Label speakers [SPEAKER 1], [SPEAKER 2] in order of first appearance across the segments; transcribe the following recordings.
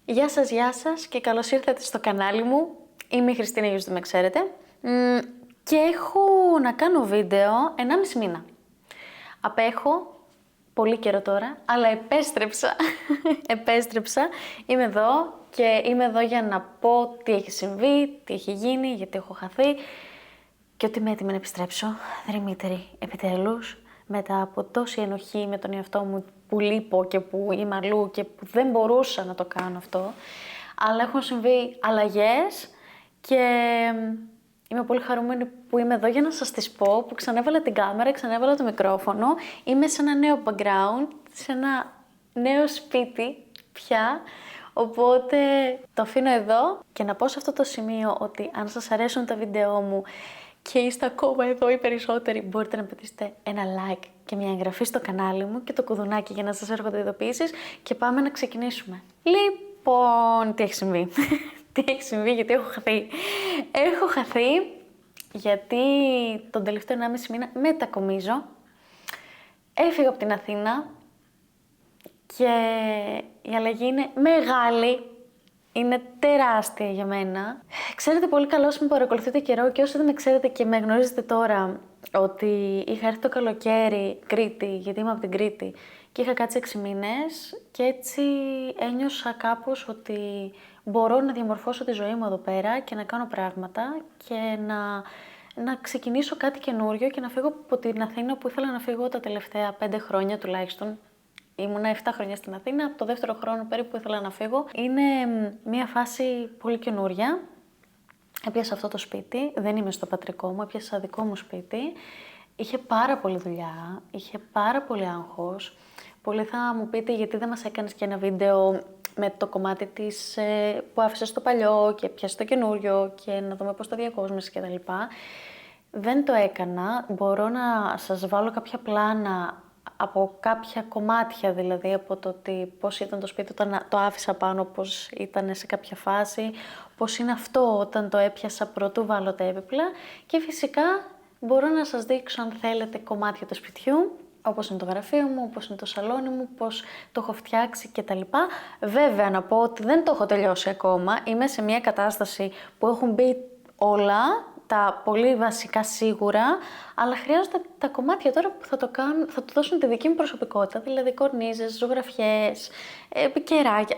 [SPEAKER 1] Γεια σας και καλώς ήρθατε στο κανάλι μου. Είμαι η Χριστίνα, για όσους δεν με ξέρετε. Και έχω να κάνω βίντεο 1,5 μήνα. Απέχω πολύ καιρό τώρα, αλλά επέστρεψα. Επέστρεψα. Είμαι εδώ και είμαι εδώ για να πω τι έχει συμβεί, τι έχει γίνει, γιατί έχω χαθεί και ότι είμαι έτοιμη να επιστρέψω. Δρυμύτερη, επιτέλους, μετά από τόση ενοχή με τον εαυτό μου που λείπω και που είμαι αλλού και που δεν μπορούσα να το κάνω αυτό. Αλλά έχουν συμβεί αλλαγές και είμαι πολύ χαρούμενη που είμαι εδώ για να σας τις πω, που ξανέβαλα την κάμερα, ξανέβαλα το μικρόφωνο. Είμαι σε ένα νέο background, σε ένα νέο σπίτι πια. Οπότε το αφήνω εδώ και να πω σε αυτό το σημείο ότι αν σας αρέσουν τα βίντεό μου και είστε ακόμα εδώ οι περισσότεροι, μπορείτε να πατήσετε ένα like και μια εγγραφή στο κανάλι μου και το κουδουνάκι για να σας έρχονται ειδοποιήσεις και πάμε να ξεκινήσουμε. Λοιπόν, τι έχει συμβεί. Τι έχει συμβεί, γιατί έχω χαθεί. Έχω χαθεί γιατί τον τελευταίο 1,5 μήνα μετακομίζω. Έφυγα από την Αθήνα και η αλλαγή είναι μεγάλη. Είναι τεράστια για μένα. Ξέρετε πολύ καλά όσοι με παρακολουθείτε καιρό και όσοι δεν με ξέρετε και με γνωρίζετε τώρα ότι είχα έρθει το καλοκαίρι Κρήτη, γιατί είμαι από την Κρήτη και είχα κάτσει 6 μήνες και έτσι ένιωσα κάπως ότι μπορώ να διαμορφώσω τη ζωή μου εδώ πέρα και να κάνω πράγματα και να ξεκινήσω κάτι καινούριο και να φύγω από την Αθήνα που ήθελα να φύγω τα τελευταία 5 χρόνια τουλάχιστον. Ήμουνα 7 χρόνια στην Αθήνα, από το δεύτερο χρόνο περίπου ήθελα να φύγω. Είναι μια φάση πολύ καινούρια. Έπιασα αυτό το σπίτι, δεν είμαι στο πατρικό μου, έπιασα δικό μου σπίτι. Είχε πάρα πολλή δουλειά, είχε πάρα πολύ άγχος. Πολλοί θα μου πείτε γιατί δεν μας έκανες και ένα βίντεο με το κομμάτι της που άφησες το παλιό και πιάσε το καινούριο και να δούμε πώς το διακόσμησες κτλ. Δεν το έκανα, μπορώ να σας βάλω κάποια πλάνα από κάποια κομμάτια, δηλαδή από το ότι πώς ήταν το σπίτι όταν το άφησα πάνω, πώς ήταν σε κάποια φάση, πώς είναι αυτό όταν το έπιασα πρωτού βάλω τα έπιπλα και φυσικά μπορώ να σας δείξω αν θέλετε κομμάτια του σπιτιού, όπως είναι το γραφείο μου, όπως είναι το σαλόνι μου, πώς το έχω φτιάξει κτλ. Βέβαια να πω ότι δεν το έχω τελειώσει ακόμα, είμαι σε μια κατάσταση που έχουν μπει όλα, τα πολύ βασικά σίγουρα, αλλά χρειάζονται τα κομμάτια τώρα που θα του δώσουν τη δική μου προσωπικότητα, δηλαδή κορνίζες, ζωγραφιές, κεράκια,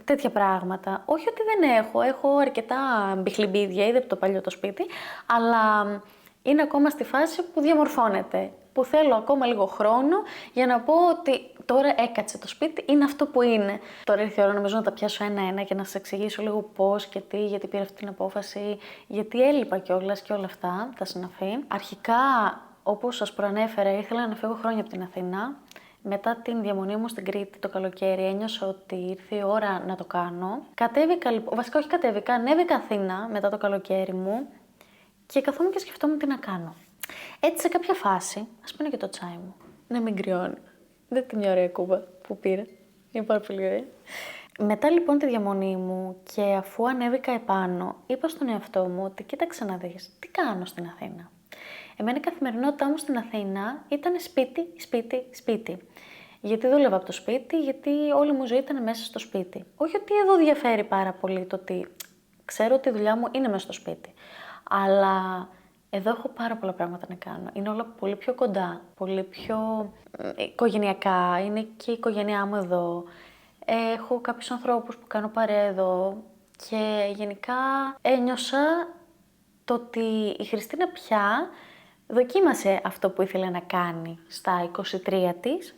[SPEAKER 1] τέτοια πράγματα. Όχι ότι δεν έχω αρκετά μπιχλιμπίδια, είδε από το παλιό το σπίτι, αλλά είναι ακόμα στη φάση που διαμορφώνεται, που θέλω ακόμα λίγο χρόνο για να πω ότι τώρα έκατσε το σπίτι, είναι αυτό που είναι. Τώρα ήρθε η ώρα νομίζω να τα πιάσω ένα-ένα και να σας εξηγήσω λίγο πώς και τι, γιατί πήρα αυτή την απόφαση, γιατί έλειπα κιόλας και όλα αυτά, τα συναφή. Αρχικά, όπως σας προανέφερα, ήθελα να φύγω χρόνια από την Αθήνα. Μετά την διαμονή μου στην Κρήτη το καλοκαίρι ένιωσα ότι ήρθε η ώρα να το κάνω. Κατέβηκα λοιπόν, βασικά όχι κατέβηκα, ανέβηκα Αθήνα μετά το καλοκαίρι μου και καθόμουν και σκεφτόμουν τι να κάνω. Έτσι σε κάποια φάση, ας πούμε και το τσάι μου, να μην κρυώνει. Δείτε μια ωραία κούβα που πήρα, είναι πάρα πολύ ωραία. Μετά λοιπόν τη διαμονή μου και αφού ανέβηκα επάνω, είπα στον εαυτό μου ότι κοίταξε να δεις, τι κάνω στην Αθήνα. Εμένα η καθημερινότητά μου στην Αθήνα ήταν σπίτι, σπίτι, σπίτι. Γιατί δούλευα από το σπίτι, γιατί όλη μου ζωή ήταν μέσα στο σπίτι. Όχι ότι εδώ διαφέρει πάρα πολύ το ότι ξέρω ότι η δουλειά μου είναι μέσα στο σπίτι. Αλλά εδώ έχω πάρα πολλά πράγματα να κάνω. Είναι όλα πολύ πιο κοντά, πολύ πιο οικογενειακά. Είναι και η οικογένειά μου εδώ. Έχω κάποιους ανθρώπους που κάνω παρέα εδώ. Και γενικά ένιωσα το ότι η Χριστίνα πια δοκίμασε αυτό που ήθελε να κάνει στα 23 της.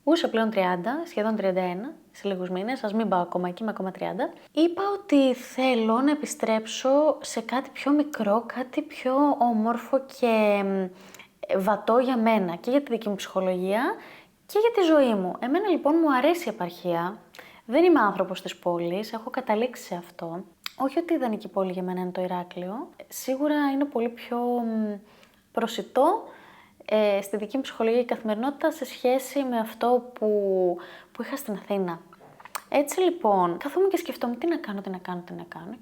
[SPEAKER 1] Ούσα πλέον 30, σχεδόν 31, σε λίγους μήνες, ας μην πάω ακόμα εκεί, είμαι ακόμα 30. Είπα ότι θέλω να επιστρέψω σε κάτι πιο μικρό, κάτι πιο όμορφο και βατό για μένα και για τη δική μου ψυχολογία και για τη ζωή μου. Εμένα λοιπόν μου αρέσει η επαρχία, δεν είμαι άνθρωπος της πόλης, έχω καταλήξει σε αυτό. Όχι ότι η ιδανική πόλη για μένα είναι το Ηράκλειο, σίγουρα είναι πολύ πιο προσιτό στη δική μου ψυχολογία και καθημερινότητα σε σχέση με αυτό που είχα στην Αθήνα. Έτσι λοιπόν, καθόμουν και σκεφτόμουν τι να κάνω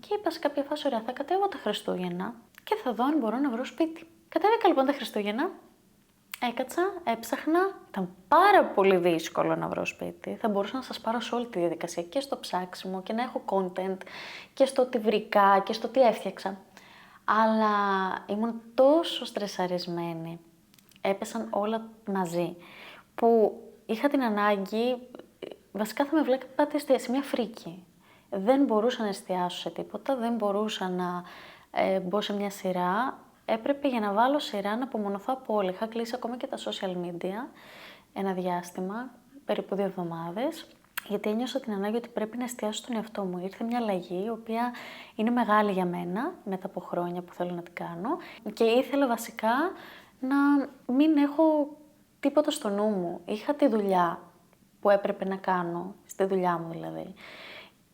[SPEAKER 1] και είπα σε κάποια φάση, ωραία, θα κατέβω τα Χριστούγεννα και θα δω αν μπορώ να βρω σπίτι. Κατέβηκα λοιπόν τα Χριστούγεννα Έκατσα, έψαχνα, ήταν πάρα πολύ δύσκολο να βρω σπίτι. Θα μπορούσα να σας πάρω σε όλη τη διαδικασία και στο ψάξιμο και να έχω content και στο τι βρήκα και στο τι έφτιαξα. Αλλά ήμουν τόσο στρεσαρισμένη, έπεσαν όλα μαζί, που είχα την ανάγκη, βασικά θα με βλέπατε σε μια φρίκη. Δεν μπορούσα να εστιάσω σε τίποτα, δεν μπορούσα να μπω σε μια σειρά. Έπρεπε για να βάλω σειρά να απομονωθώ από όλα. Είχα κλείσει ακόμα και τα social media ένα διάστημα, περίπου 2 εβδομάδες, γιατί ένιωσα την ανάγκη ότι πρέπει να εστιάσω στον εαυτό μου. Ήρθε μια αλλαγή, η οποία είναι μεγάλη για μένα, μετά από χρόνια που θέλω να την κάνω, και ήθελα βασικά να μην έχω τίποτα στο νου μου. Είχα τη δουλειά που έπρεπε να κάνω, στη δουλειά μου δηλαδή.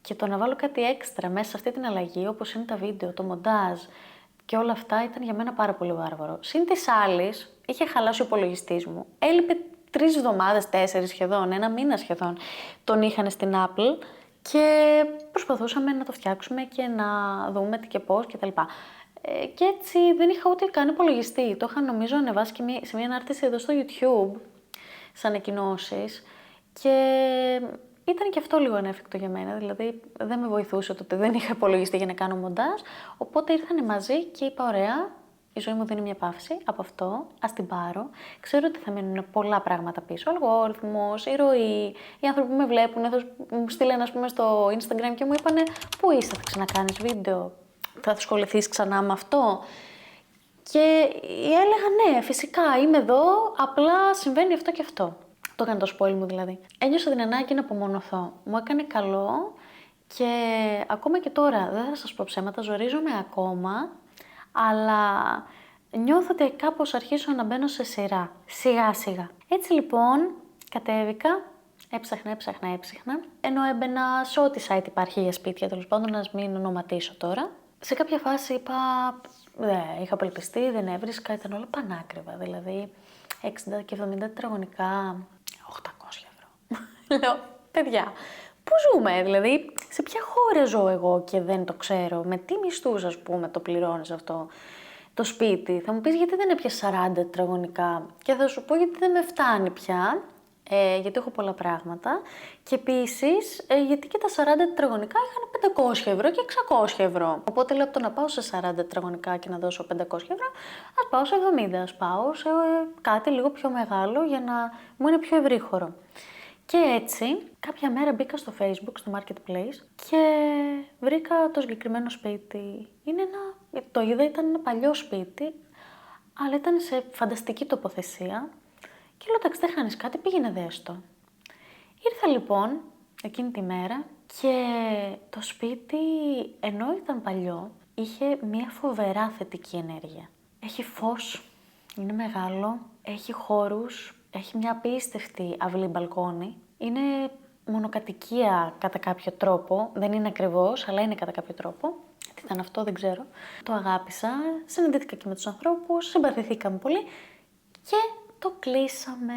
[SPEAKER 1] Και το να βάλω κάτι έξτρα μέσα σε αυτή την αλλαγή, όπως είναι τα βίντεο, το μοντάζ και όλα αυτά, ήταν για μένα πάρα πολύ βάρβαρο. Συν της άλλης, είχε χαλάσει ο υπολογιστής μου. Έλειπε 3 εβδομάδες, 4 σχεδόν, 1 μήνα σχεδόν, τον είχαν στην Apple και προσπαθούσαμε να το φτιάξουμε και να δούμε τι και πώς κτλ. Και έτσι δεν είχα ούτε καν υπολογιστή. Το είχα νομίζω ανεβάσει και σε μια ανάρτηση εδώ στο YouTube, σαν ανακοινώσεις, και ήταν και αυτό λίγο ανέφικτο για μένα, δηλαδή δεν με βοηθούσε το ότι δεν είχα υπολογιστή για να κάνω μοντάζ, οπότε ήρθανε μαζί και είπα ωραία, η ζωή μου δίνει μια παύση από αυτό, ας την πάρω. Ξέρω ότι θα μείνουν πολλά πράγματα πίσω, ο αλγόριθμος, η ροή, οι άνθρωποι που με βλέπουν, θα μου στείλανε ας πούμε στο Instagram και μου είπανε πού είσαι, θα ξανακάνεις βίντεο, θα ασχοληθείς ξανά με αυτό. Και έλεγα ναι, φυσικά είμαι εδώ, απλά συμβαίνει αυτό και αυτό. Το έκανε το spoil μου δηλαδή. Ένιωσα την ανάγκη να απομονωθώ. Μου έκανε καλό και ακόμα και τώρα, δεν θα σας πω ψέματα, ζορίζομαι ακόμα, αλλά νιώθω ότι κάπως αρχίσω να μπαίνω σε σειρά, σιγά σιγά. Έτσι λοιπόν, κατέβηκα, έψαχνα, ενώ έμπαινα σε ό,τι site υπάρχει για σπίτια, τέλος πάντων, να μην ονοματίσω τώρα. Σε κάποια φάση είπα, είχα απελπιστεί, δεν έβρισκα, ήταν όλα πανάκριβα, δηλαδή 60 και 70 τετραγωνικά, 800 ευρώ. Λέω, παιδιά, πού ζούμε, δηλαδή, σε ποια χώρα ζω εγώ και δεν το ξέρω, με τι μισθούς, ας πούμε, το πληρώνεις αυτό το σπίτι. Θα μου πεις γιατί δεν έπιασε 40 τετραγωνικά και θα σου πω γιατί δεν με φτάνει πια, γιατί έχω πολλά πράγματα και επίσης γιατί και τα 40 τετραγωνικά είχαν 500 ευρώ και 600 ευρώ. Οπότε λέω από το να πάω σε 40 τετραγωνικά και να δώσω 500 ευρώ, ας πάω σε 70, ας πάω σε κάτι λίγο πιο μεγάλο για να μου είναι πιο ευρύχωρο. Και έτσι, κάποια μέρα μπήκα στο Facebook, στο Marketplace και βρήκα το συγκεκριμένο σπίτι. Το είδα, ήταν ένα παλιό σπίτι, αλλά ήταν σε φανταστική τοποθεσία. Και λέω, εντάξει, δεν χάνεις κάτι, πήγαινε δες το. Ήρθα λοιπόν εκείνη τη μέρα και το σπίτι, ενώ ήταν παλιό, είχε μια φοβερά θετική ενέργεια. Έχει φως, είναι μεγάλο, έχει χώρους, έχει μια απίστευτη αυλή μπαλκόνι. Είναι μονοκατοικία κατά κάποιο τρόπο, δεν είναι ακριβώς, αλλά είναι κατά κάποιο τρόπο. Τι ήταν αυτό, δεν ξέρω. Το αγάπησα, συναντήθηκα και με τους ανθρώπους, συμπαθηθήκαμε πολύ και το κλείσαμε.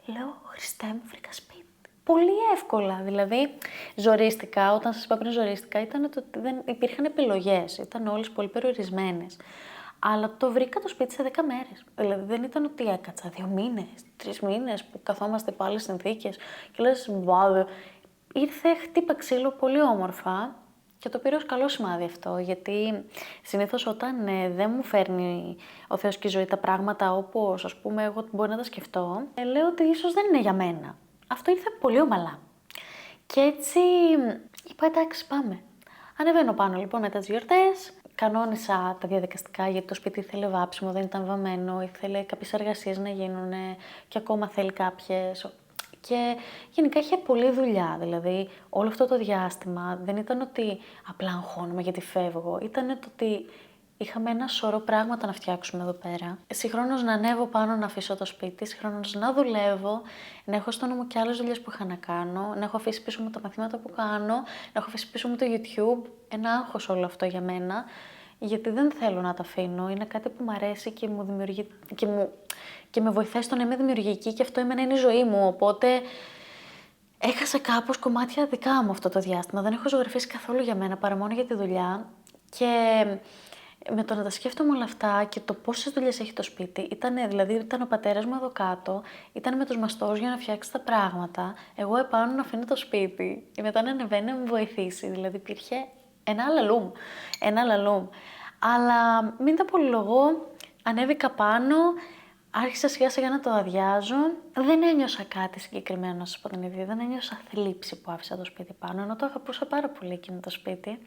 [SPEAKER 1] Λέω, Χριστέ μου, βρήκα σπίτι. Πολύ εύκολα, δηλαδή ζορίστηκα, όταν σας είπα πριν ζορίστηκα, ήταν ότι δεν υπήρχαν επιλογές, ήταν όλες πολύ περιορισμένες. Αλλά το βρήκα το σπίτι σε 10 μέρες. Δηλαδή δεν ήταν ότι έκατσα 2 μήνες, 3 μήνες που καθόμαστε υπό άλλες συνθήκες και λες, wow. Ήρθε, χτύπα ξύλο πολύ όμορφα. Και το πήρα ως καλό σημάδι αυτό, γιατί συνήθως όταν δεν μου φέρνει ο Θεός και η ζωή τα πράγματα όπως, ας πούμε, εγώ μπορεί να τα σκεφτώ, λέω ότι ίσως δεν είναι για μένα. Αυτό ήρθε πολύ ομαλά. Και έτσι είπα, εντάξει, πάμε. Ανεβαίνω πάνω λοιπόν μετά τις γιορτές, κανόνισα τα διαδικαστικά γιατί το σπίτι ήθελε βάψιμο, δεν ήταν βαμμένο, ήθελε κάποιες εργασίες να γίνουν και ακόμα θέλει κάποιες. Και γενικά είχε πολλή δουλειά, δηλαδή όλο αυτό το διάστημα δεν ήταν ότι απλά αγχώνομαι γιατί φεύγω, ήταν το ότι είχαμε ένα σωρό πράγματα να φτιάξουμε εδώ πέρα. Συγχρόνως να ανέβω πάνω να αφήσω το σπίτι, συγχρόνως να δουλεύω, να έχω στο νου μου και άλλες δουλειές που είχα να κάνω, να έχω αφήσει πίσω μου τα μαθήματα που κάνω, να έχω αφήσει πίσω μου το YouTube, ένα άγχος όλο αυτό για μένα, γιατί δεν θέλω να τα αφήνω, είναι κάτι που μου αρέσει και μου δημιουργεί και με βοηθάει στο να είμαι δημιουργική και αυτό εμένα είναι η ζωή μου, οπότε έχασα κάπως κομμάτια δικά μου αυτό το διάστημα, δεν έχω ζωγραφίσει καθόλου για μένα παρά μόνο για τη δουλειά και Με το να τα σκέφτομαι όλα αυτά και το πόσες δουλειές έχει το σπίτι, ήταν ο πατέρας μου εδώ κάτω, ήταν με τους μαστόρους για να φτιάξει τα πράγματα, εγώ επάνω να αφήνω το σπίτι, και μετά να ανεβαίνει να με βοηθήσει, δηλαδή υπήρχε ένα λαλούμ. Αλλά μην τα πολυλογώ, ανέβηκα πάνω, άρχισα σιγά σιγά να το αδειάζω. Δεν ένιωσα κάτι συγκεκριμένο, να σας πω την ίδια. Δεν ένιωσα θλίψη που άφησα το σπίτι πάνω, ενώ το αγαπούσα πάρα πολύ εκείνο το σπίτι.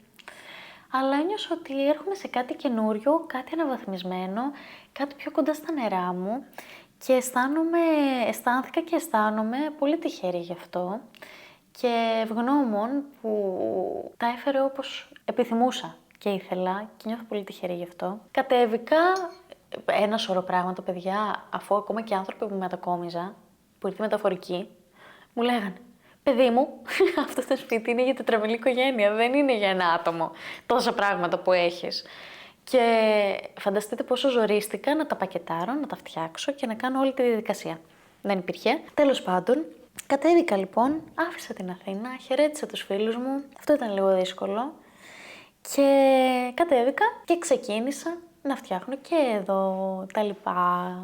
[SPEAKER 1] Αλλά ένιωσα ότι έρχομαι σε κάτι καινούριο, κάτι αναβαθμισμένο, κάτι πιο κοντά στα νερά μου και αισθάνθηκα και αισθάνομαι πολύ τυχερή γι' αυτό και ευγνώμων που τα έφερε όπως επιθυμούσα και ήθελα και νιώθω πολύ τυχερή γι' αυτό. Κατέβηκα ένα σωρό πράγματα, παιδιά, αφού ακόμα και άνθρωποι που μετακόμιζα, που ήρθε μεταφορική, μου λέγανε «Παιδί μου, αυτό το σπίτι είναι για τετραμελή οικογένεια, δεν είναι για ένα άτομο, τόσα πράγματα που έχεις». Και φανταστείτε πόσο ζορίστηκα να τα πακετάρω, να τα φτιάξω και να κάνω όλη τη διαδικασία. Δεν υπήρχε. Τέλος πάντων, κατέβηκα λοιπόν, άφησα την Αθήνα, χαιρέτησα τους φίλους μου, αυτό ήταν λίγο δύσκολο. Και κατέβηκα και ξεκίνησα να φτιάχνω και εδώ τα λοιπά.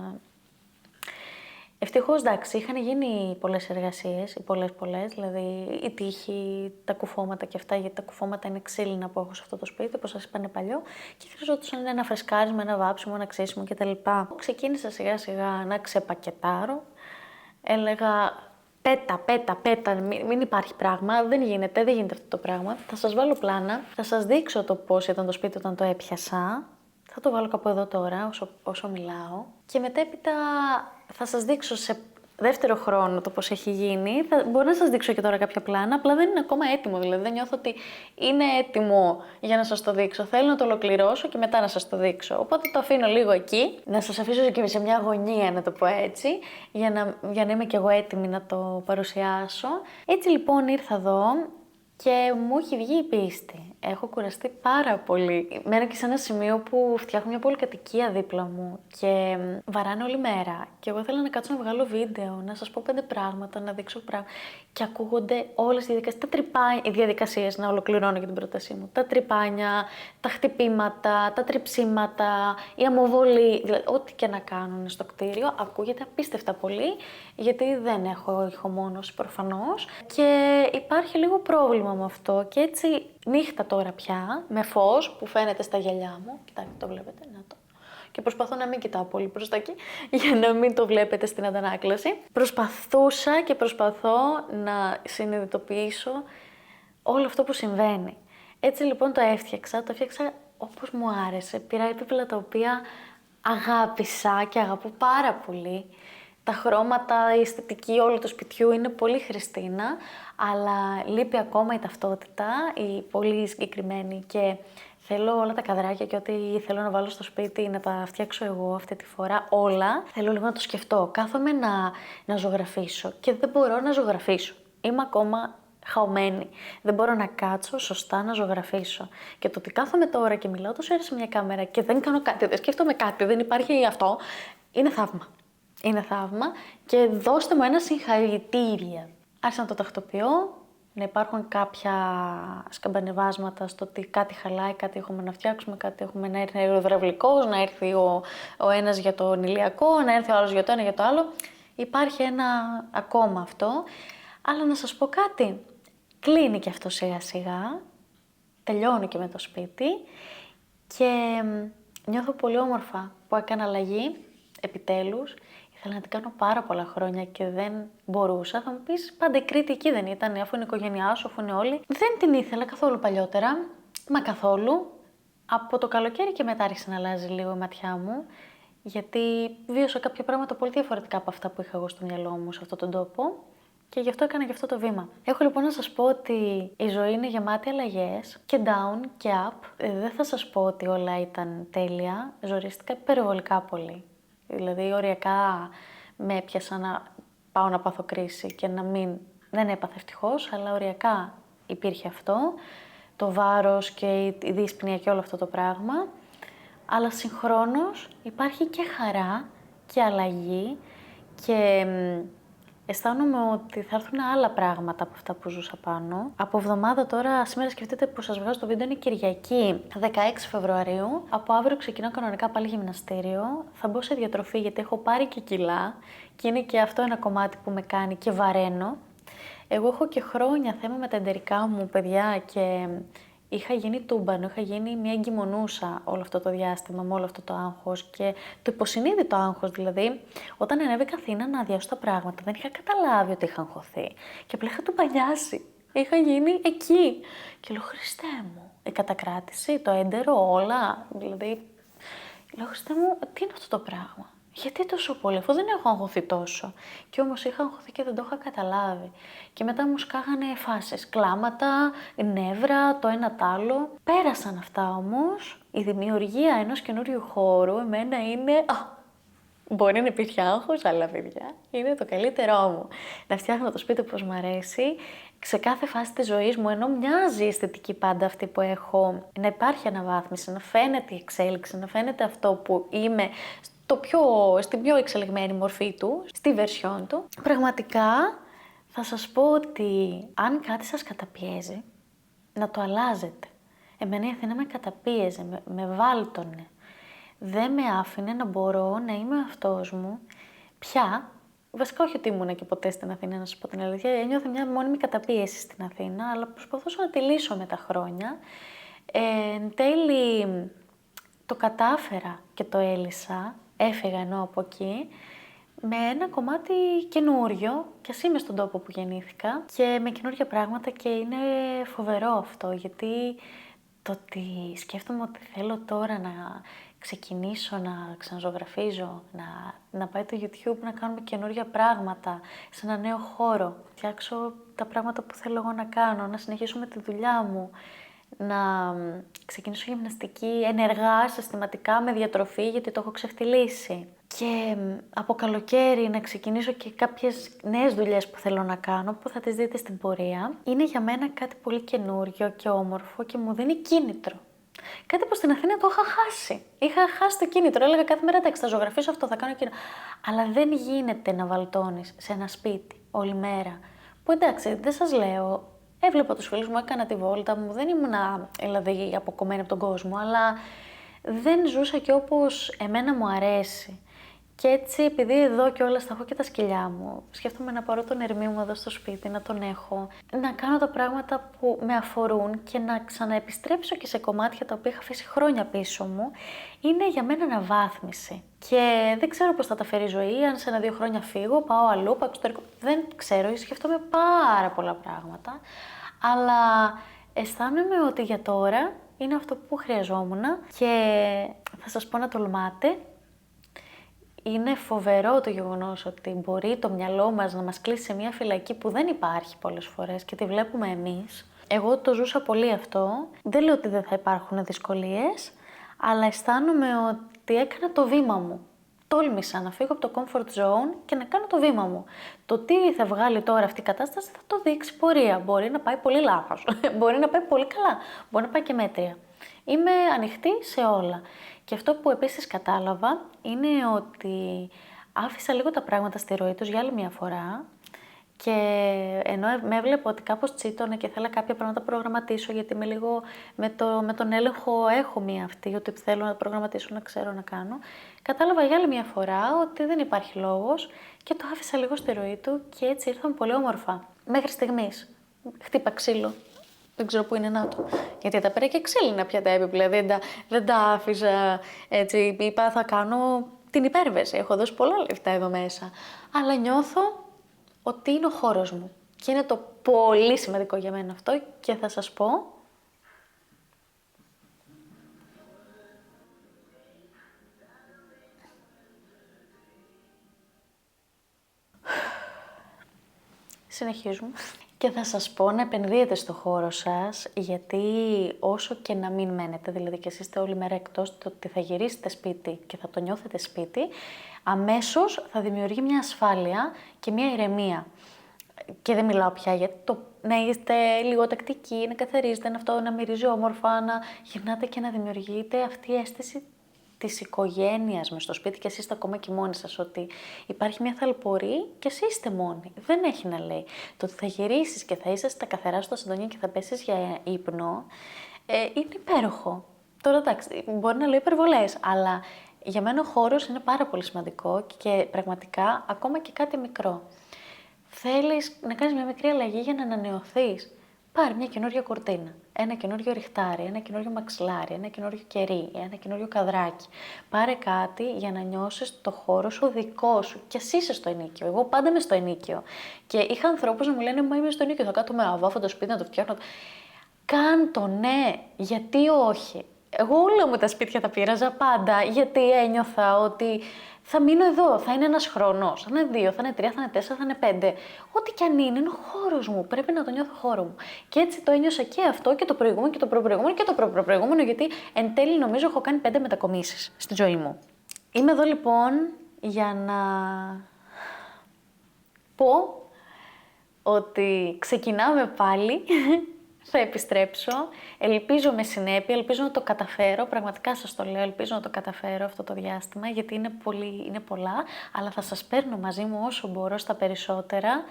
[SPEAKER 1] Ευτυχώς, εντάξει, είχαν γίνει πολλές εργασίες, πολλές, δηλαδή η τύχη, τα κουφώματα και αυτά, γιατί τα κουφώματα είναι ξύλινα που έχω σε αυτό το σπίτι, όπως σας είπα είναι παλιό, και χρειαζόντουσαν ένα φρεσκάρισμα, ένα βάψιμο, ένα ξύσιμο κτλ. Ξεκίνησα σιγά σιγά να ξεπακετάρω, έλεγα πέτα, μην υπάρχει πράγμα, δεν γίνεται αυτό το πράγμα. Θα σας βάλω πλάνα, θα σας δείξω το πώς ήταν το σπίτι όταν το έπιασα. Θα το βάλω κάπου εδώ τώρα, όσο μιλάω. Και μετέπειτα θα σας δείξω σε δεύτερο χρόνο το πώς έχει γίνει. Μπορώ να σας δείξω και τώρα κάποια πλάνα, απλά δεν είναι ακόμα έτοιμο. Δηλαδή δεν νιώθω ότι είναι έτοιμο για να σας το δείξω. Θέλω να το ολοκληρώσω και μετά να σας το δείξω. Οπότε το αφήνω λίγο εκεί, να σας αφήσω και σε μια αγωνία, να το πω έτσι, για να είμαι κι εγώ έτοιμη να το παρουσιάσω. Έτσι λοιπόν ήρθα εδώ. Και μου έχει βγει η πίστη. Έχω κουραστεί πάρα πολύ. Μένω και σε ένα σημείο που φτιάχνω μια πολυκατοικία δίπλα μου και βαράνε όλη μέρα. Και εγώ ήθελα να κάτσω να βγάλω βίντεο, να σας πω 5 πράγματα, να δείξω πράγματα. Και ακούγονται όλες οι διαδικασίες, να ολοκληρώνω και την πρότασή μου. Τα τρυπάνια, τα χτυπήματα, τα τριψίματα, η αμοβολή. Δηλαδή, ό,τι και να κάνουν στο κτίριο, ακούγεται απίστευτα πολύ, γιατί δεν έχω ηχομόνωση προφανώς. Και υπάρχει λίγο πρόβλημα με αυτό και έτσι νύχτα τώρα πια, με φως που φαίνεται στα γυαλιά μου, κοιτάξτε το βλέπετε, να το. Και προσπαθώ να μην κοιτάω πολύ προς τα εκεί, για να μην το βλέπετε στην αντανάκλαση. Προσπαθούσα και προσπαθώ να συνειδητοποιήσω όλο αυτό που συμβαίνει. Έτσι λοιπόν το έφτιαξα όπως μου άρεσε, πήρα επίπεδα τα οποία αγάπησα και αγαπώ πάρα πολύ. Τα χρώματα, η αισθητική όλου του σπιτιού είναι πολύ Χριστίνα, αλλά λείπει ακόμα η ταυτότητα, η πολύ συγκεκριμένη και θέλω όλα τα καδράκια και ό,τι θέλω να βάλω στο σπίτι να τα φτιάξω εγώ αυτή τη φορά όλα. Θέλω λίγο να το σκεφτώ, κάθομαι να ζωγραφίσω και δεν μπορώ να ζωγραφίσω. Είμαι ακόμα χαωμένη. Δεν μπορώ να κάτσω σωστά να ζωγραφίσω. Και το ότι κάθομαι τώρα και μιλάω τόσο ώρα σε μια κάμερα και δεν κάνω κάτι, δεν σκέφτομαι κάτι, δεν υπάρχει αυτό, είναι θαύμα. Είναι θαύμα και δώστε μου ένα συγχαρητήρια. Άρχισα να το τακτοποιώ, να υπάρχουν κάποια σκαμπανεβάσματα στο ότι κάτι χαλάει, κάτι έχουμε να φτιάξουμε, κάτι έχουμε να έρθει ο υδραυλικός, να έρθει ο ένας για τον ηλιακό, να έρθει ο άλλος για το ένα για το άλλο. Υπάρχει ένα ακόμα αυτό, αλλά να σας πω κάτι, κλείνει και αυτό σιγά σιγά, τελειώνει και με το σπίτι και νιώθω πολύ όμορφα που έκανα αλλαγή, επιτέλους. Ήθελα να την κάνω πάρα πολλά χρόνια και δεν μπορούσα. Θα μου πεις, πάντα η Κρήτη εκεί δεν ήταν, αφού είναι η οικογένειά σου, αφού είναι όλοι. Δεν την ήθελα καθόλου παλιότερα, μα καθόλου. Από το καλοκαίρι και μετά άρχισε να αλλάζει λίγο η ματιά μου, γιατί βίωσα κάποια πράγματα πολύ διαφορετικά από αυτά που είχα εγώ στο μυαλό μου σε αυτόν τον τόπο και γι' αυτό έκανα και αυτό το βήμα. Έχω λοιπόν να σας πω ότι η ζωή είναι γεμάτη αλλαγές και down και up. Δεν θα σας πω ότι όλα ήταν τέλεια, ζορίστηκα υπερβολικά πολύ. Δηλαδή, οριακά με έπιασα να πάω να πάθω κρίση και δεν έπαθα ευτυχώς, αλλά οριακά υπήρχε αυτό, το βάρος και η δύσπνοια και όλο αυτό το πράγμα. Αλλά συγχρόνως υπάρχει και χαρά και αλλαγή και Αισθάνομαι ότι θα έρθουν άλλα πράγματα από αυτά που ζούσα πάνω. Από εβδομάδα τώρα, σήμερα σκεφτείτε που σας βγάζω το βίντεο, είναι Κυριακή, 16 Φεβρουαρίου. Από αύριο ξεκινάω κανονικά πάλι γυμναστήριο. Θα μπω σε διατροφή γιατί έχω πάρει και κιλά και είναι και αυτό ένα κομμάτι που με κάνει και βαραίνω. Εγώ έχω και χρόνια θέμα με τα εντερικά μου, παιδιά, και είχα γίνει τούμπανο, είχα γίνει μια εγκυμονούσα όλο αυτό το διάστημα, με όλο αυτό το άγχος και το υποσυνείδητο άγχος. Δηλαδή, όταν ανέβηκα Αθήνα να αδειάσω τα πράγματα, δεν είχα καταλάβει ότι είχα αγχωθεί και απλά είχα τουμπανιάσει. Είχα γίνει εκεί. Και λέω, Χριστέ μου, η κατακράτηση, το έντερο, όλα. Δηλαδή, λέω, Χριστέ μου, τι είναι αυτό το πράγμα. Γιατί τόσο πολύ, αφού δεν έχω αγχωθεί τόσο. Και όμως είχα αγχωθεί και δεν το είχα καταλάβει. Και μετά μου σκάγανε φάσεις, κλάματα, νεύρα, το ένα τ' άλλο. Πέρασαν αυτά όμως. Η δημιουργία ενός καινούριου χώρου εμένα είναι... Μπορεί να υπήρχε άγχος, αλλά παιδιά, είναι το καλύτερό μου. Να φτιάχνω το σπίτι όπως μου αρέσει, σε κάθε φάση της ζωής μου, ενώ μοιάζει η αισθητική πάντα αυτή που έχω, να υπάρχει αναβάθμιση, να φαίνεται η εξέλιξη, να φαίνεται αυτό που είμαι στην πιο εξελιγμένη μορφή του, στη version του. Πραγματικά θα σας πω ότι αν κάτι σας καταπιέζει, να το αλλάζετε. Εμένα η Αθήνα με καταπίεζε, με βάλτωνε. Δεν με άφηνε να μπορώ να είμαι αυτός μου πια. Βασικά όχι ότι ήμουν και ποτέ στην Αθήνα, να σας πω την αλήθεια. Ένιωθα μια μόνιμη καταπίεση στην Αθήνα, αλλά προσπαθούσα να τη λύσω με τα χρόνια. Εν τέλει το κατάφερα και το έλυσα. Έφυγα ενώ από εκεί με ένα κομμάτι καινούριο, κι ας είμαι στον τόπο που γεννήθηκα, και με καινούργια πράγματα, και είναι φοβερό αυτό, γιατί το ότι σκέφτομαι ότι θέλω τώρα να ξεκινήσω να ξαναζωγραφίζω, να πάει το YouTube, να κάνουμε καινούργια πράγματα σε ένα νέο χώρο, φτιάξω τα πράγματα που θέλω εγώ να κάνω, να συνεχίσω με τη δουλειά μου, να ξεκινήσω γυμναστική ενεργά, συστηματικά, με διατροφή, γιατί το έχω ξεφτυλίσει. Και από καλοκαίρι να ξεκινήσω και κάποιες νέες δουλειές που θέλω να κάνω, που θα τις δείτε στην πορεία. Είναι για μένα κάτι πολύ καινούριο και όμορφο και μου δίνει κίνητρο. Κάτι που στην Αθήνα το είχα χάσει. Είχα χάσει το κίνητρο. Έλεγα κάθε μέρα, εντάξει, θα ζωγραφίσω αυτό, θα κάνω εκείνο. Αλλά δεν γίνεται να βαλτώνεις σε ένα σπίτι όλη μέρα. Που εντάξει, δεν σας λέω. Έβλεπα τους φίλους μου, έκανα τη βόλτα μου, δεν ήμουνα δηλαδή αποκομμένη από τον κόσμο, αλλά δεν ζούσα και όπως εμένα μου αρέσει. Και έτσι, επειδή εδώ κιόλας θα έχω και τα σκυλιά μου, σκέφτομαι να πάρω τον Ερμή μου εδώ στο σπίτι, να τον έχω, να κάνω τα πράγματα που με αφορούν και να ξαναεπιστρέψω και σε κομμάτια τα οποία είχα αφήσει χρόνια πίσω μου, είναι για μένα αναβάθμιση. Και δεν ξέρω πώς θα τα φέρει η ζωή, αν σε 1-2 χρόνια φύγω, πάω αλλού, πάω εξωτερικό, δεν ξέρω, σκέφτομαι πάρα πολλά πράγματα, αλλά αισθάνομαι ότι για τώρα είναι αυτό που χρειαζόμουν και θα σας πω να τολμάτε. Είναι φοβερό το γεγονός ότι μπορεί το μυαλό μας να μας κλείσει σε μια φυλακή που δεν υπάρχει πολλές φορές και τη βλέπουμε εμείς. Εγώ το ζούσα πολύ αυτό. Δεν λέω ότι δεν θα υπάρχουν δυσκολίες, αλλά αισθάνομαι ότι έκανα το βήμα μου. Τόλμησα να φύγω από το comfort zone και να κάνω το βήμα μου. Το τι θα βγάλει τώρα αυτή η κατάσταση θα το δείξει πορεία. Μπορεί να πάει πολύ λάθος, μπορεί να πάει πολύ καλά, μπορεί να πάει και μέτρια. Είμαι ανοιχτή σε όλα. Και αυτό που επίσης κατάλαβα είναι ότι άφησα λίγο τα πράγματα στη ροή τους για άλλη μια φορά, και ενώ με έβλεπα ότι κάπως τσίτωνε και θέλω κάποια πράγματα να προγραμματίσω, γιατί είμαι λίγο με τον έλεγχο έχω μία αυτή, ότι θέλω να προγραμματίσω, να ξέρω να κάνω, κατάλαβα για άλλη μια φορά ότι δεν υπάρχει λόγος και το άφησα λίγο στη ροή του και έτσι ήρθαν πολύ όμορφα. Μέχρι στιγμής. Χτύπα ξύλο. Δεν ξέρω πού είναι να το. Γιατί τα πέρα και ξύλινα πια τα έπιπλα. Δεν τα άφησα έτσι. Είπα θα κάνω την υπέρβαση. Έχω δώσει πολλά λεφτά εδώ μέσα. Αλλά νιώθω ότι είναι ο χώρος μου. Και είναι το πολύ σημαντικό για μένα αυτό και θα σας πω. Συνεχίζουμε. Και θα σας πω να επενδύετε στο χώρο σας, γιατί όσο και να μην μένετε, δηλαδή και εσείς είστε όλη μέρα εκτός, το ότι θα γυρίσετε σπίτι και θα το νιώθετε σπίτι, αμέσως θα δημιουργεί μια ασφάλεια και μια ηρεμία. Και δεν μιλάω πια για το να είστε λίγο τακτικοί, να καθαρίζετε αυτό, να μυρίζει όμορφα, να γυρνάτε και να δημιουργείτε αυτή η αίσθηση της οικογένειας μες στο σπίτι και εσείς είστε ακόμα και μόνοι σας, ότι υπάρχει μια θαλπορή και εσείς είστε μόνοι. Δεν έχει να λέει. Το ότι θα γυρίσεις και θα είσαι στα καθαρά στο σεντόνι και θα πέσεις για ύπνο, είναι υπέροχο. Τώρα εντάξει, μπορεί να λέω υπερβολές, αλλά για μένα ο χώρος είναι πάρα πολύ σημαντικό και πραγματικά ακόμα και κάτι μικρό. Θέλεις να κάνεις μια μικρή αλλαγή για να ανανεωθείς. Πάρε μια καινούργια κουρτίνα, ένα καινούργιο ριχτάρι, ένα καινούργιο μαξιλάρι, ένα καινούργιο κερί, ένα καινούργιο καδράκι. Πάρε κάτι για να νιώσεις το χώρο σου δικό σου. Και εσύ είσαι στο ενίκιο. Εγώ πάντα είμαι στο ενίκιο. Και είχα ανθρώπους να μου λένε: Μα είμαι στο ενίκιο, θα κάτω με αβάφω το σπίτι να το φτιάχνω. Κάντο, ναι, γιατί όχι. Εγώ όλα μου τα σπίτια τα πείραζα πάντα, γιατί ένιωθα ότι θα μείνω εδώ, θα είναι ένας χρόνος, θα είναι 2, θα είναι 3, θα είναι 4, θα είναι 5. Ό,τι κι αν είναι ο χώρος μου, πρέπει να το νιώθω χώρο μου. Και έτσι το ένιωσα και αυτό και το προηγούμενο και το προπροηγούμενο και το προπροηγούμενο, γιατί εν τέλει νομίζω έχω κάνει 5 μετακομίσεις στη ζωή μου. Είμαι εδώ λοιπόν για να πω ότι ξεκινάμε πάλι. Θα επιστρέψω, ελπίζω με συνέπεια, ελπίζω να το καταφέρω, πραγματικά σας το λέω, ελπίζω να το καταφέρω αυτό το διάστημα, γιατί είναι πολλά, αλλά θα σας παίρνω μαζί μου όσο μπορώ στα περισσότερα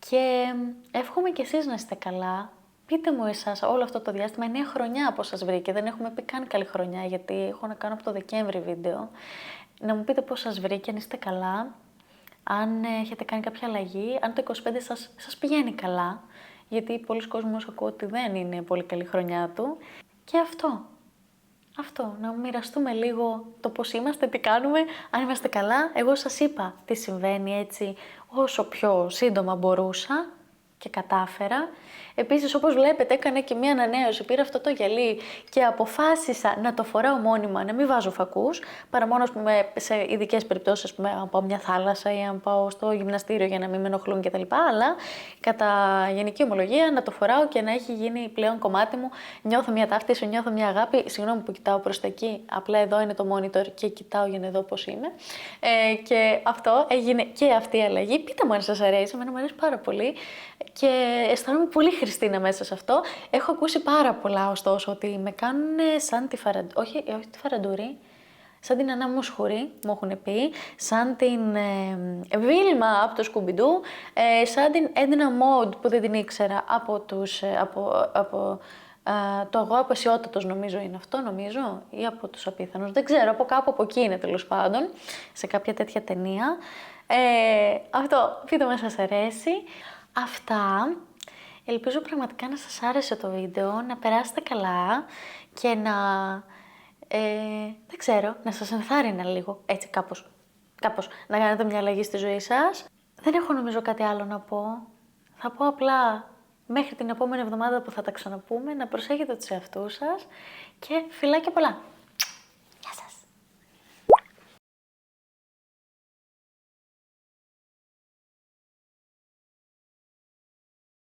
[SPEAKER 1] και εύχομαι κι εσείς να είστε καλά. Πείτε μου εσάς όλο αυτό το διάστημα, 9 χρονιά πώς σας βρήκε, δεν έχουμε πει καν καλή χρονιά, γιατί έχω να κάνω από το Δεκέμβρη βίντεο. Να μου πείτε πώς σας βρήκε, αν είστε καλά, αν έχετε κάνει κάποια αλλαγή, αν το 25 σας πηγαίνει καλά. Γιατί πολλοί κόσμος ακούω ότι δεν είναι πολύ καλή χρονιά του. Και αυτό, να μοιραστούμε λίγο το πώς είμαστε, τι κάνουμε, αν είμαστε καλά. Εγώ σας είπα τι συμβαίνει έτσι όσο πιο σύντομα μπορούσα και κατάφερα. Επίσης, όπως βλέπετε, έκανα και μία ανανέωση, πήρα αυτό το γυαλί και αποφάσισα να το φοράω μόνιμα, να μην βάζω φακούς, παρά μόνο σε ειδικές περιπτώσεις, αν πάω μια θάλασσα ή αν πάω στο γυμναστήριο για να μην με ενοχλούν κτλ. Αλλά κατά γενική ομολογία να το φοράω και να έχει γίνει πλέον κομμάτι μου. Νιώθω μια ταύτιση, νιώθω μια αγάπη. Συγγνώμη που κοιτάω προς τα εκεί, απλά εδώ είναι το monitor και κοιτάω για να δω πώς είμαι. Και αυτό έγινε και αυτή η αλλαγή. Πείτε μου αν σας αρέσει, εμένα μου αρέσει πάρα πολύ. Και αισθάνομαι πολύ Χριστίνα μέσα σε αυτό. Έχω ακούσει πάρα πολλά ωστόσο ότι με κάνουν σαν τη όχι τη Φαραντούρη, σαν την Ανά Μουσχουρή, μου έχουν πει, σαν την Βίλμα από το Σκουμπιντού, σαν την Έντινα Μόντ που δεν την ήξερα από το εγώ απεσιότατος νομίζω είναι αυτό, ή από τους απίθανους, δεν ξέρω, από κάπου από εκεί είναι τέλος πάντων, σε κάποια τέτοια ταινία. Αυτό, πείτε μου αν σας αρέσει. Αυτά. Ελπίζω πραγματικά να σας άρεσε το βίντεο, να περάσετε καλά και να, δεν ξέρω, να σας ενθάρρυνα λίγο, έτσι κάπως να κάνετε μια αλλαγή στη ζωή σας. Δεν έχω νομίζω κάτι άλλο να πω. Θα πω απλά μέχρι την επόμενη εβδομάδα που θα τα ξαναπούμε, να προσέχετε τους εαυτούς σας και φιλάκια πολλά.